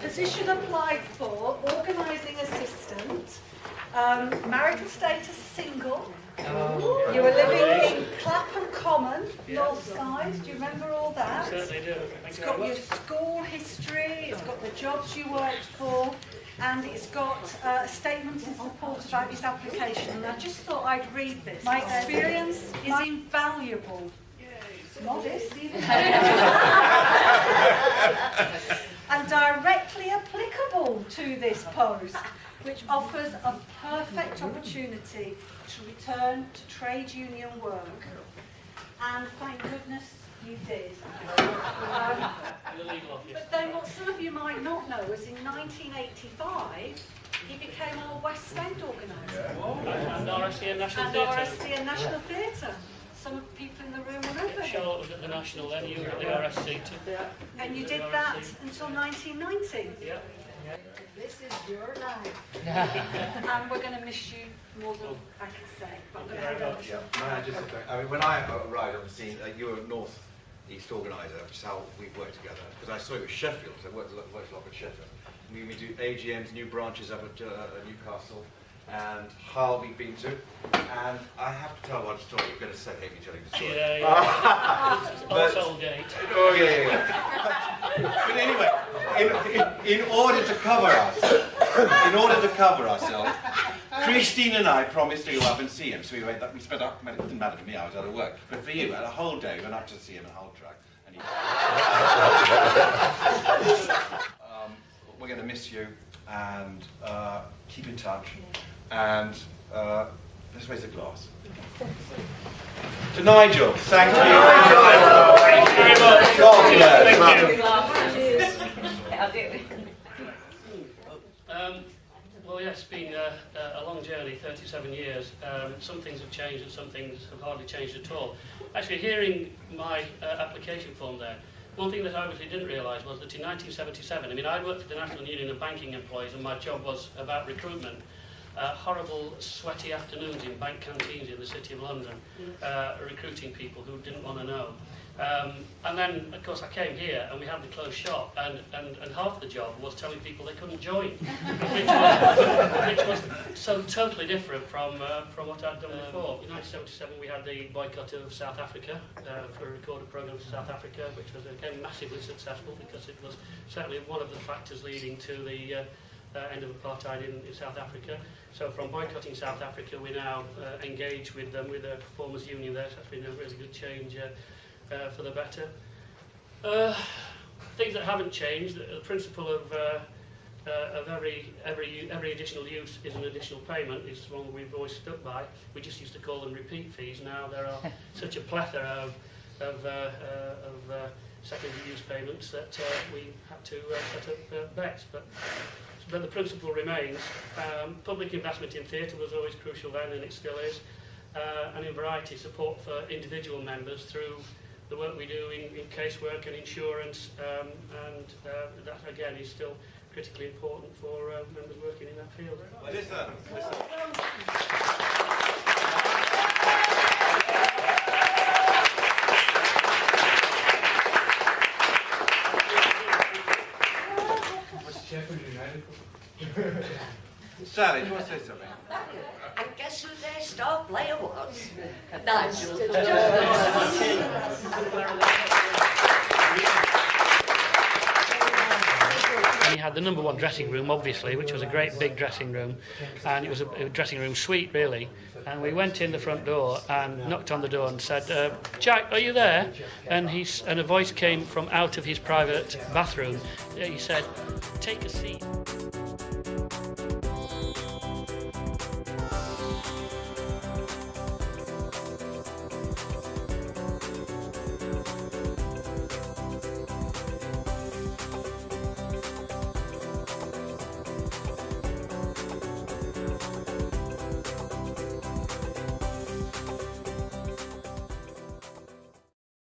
Position applied for, organising assistant, marital status single. You were living in Clapham Common, North Side. Do you remember all that? Certainly do. It's got your school history, it's got the jobs you worked for, and it's got a statement in support about his application. And I just thought I'd read this. My experience is invaluable. Modest, even. And directly applicable to this post, which offers a perfect opportunity to return to trade union work. And thank goodness you did. But then what some of you might not know is in 1985, he became our West End organiser. And RSCN National And Theatre. RSCN National Theatre. Some of the people in the room remember him. Charlotte was at the National then, you were at the RSC too. And you did that until 1990. Yeah. This is your life. And we're going to miss you more than I can say. But I'm going to hand over to you. I mean, when I arrived on the scene, you were a North East organiser, which is how we worked together. Because I saw it with Sheffield, so I worked a lot with Sheffield. We do AGMs, new branches up at Newcastle, and Hull we've been to. And I have to tell one story. You're going to say, hate me telling the story. Old Soulgate. Oh yeah. But anyway, in order to cover ourselves, Christine and I promised to go up and see him. So we spent up. It didn't matter to me. I was out of work. But for you, a whole day, we went up to see him at Hull Track. And we're going to miss you, and keep in touch. And let's raise a glass. To Nigel, thank you. Thank you very much. God bless. I'll do it. Well, yes, it's been a long journey, 37 years. Some things have changed and some things have hardly changed at all. Actually, hearing my application form there, one thing that I obviously didn't realise was that in 1977, I mean, I worked for the National Union of Banking Employees and my job was about recruitment. Horrible, sweaty afternoons in bank canteens in the City of London, recruiting people who didn't want to know. And then, of course, I came here and we had the closed shop, and half the job was telling people they couldn't join, which was so totally different from what I'd done before. In 1977, we had the boycott of South Africa for a recorded programme to South Africa, which was again massively successful because it was certainly one of the factors leading to the end of apartheid in South Africa. So from boycotting South Africa, we now engage with them, with a performers union there, so that's been a really good change for the better. Things that haven't changed, the principle of every additional use is an additional payment is one we've always stuck by. We just used to call them repeat fees. Now there are such a plethora of secondary use payments that we had to set up bets. But the principle remains. Public investment in theatre was always crucial then, and it still is. And in variety, support for individual members through the work we do in casework and insurance, and that again is still critically important for members working in that field. Listen. Sally, do you want to say something? And guess who their star player was? Nigel. We had the #1 dressing room, obviously, which was a great big dressing room, and it was a dressing room suite, really. And we went in the front door and knocked on the door and said, "Jack, are you there?" And a voice came from out of his private bathroom. He said, "Take a seat."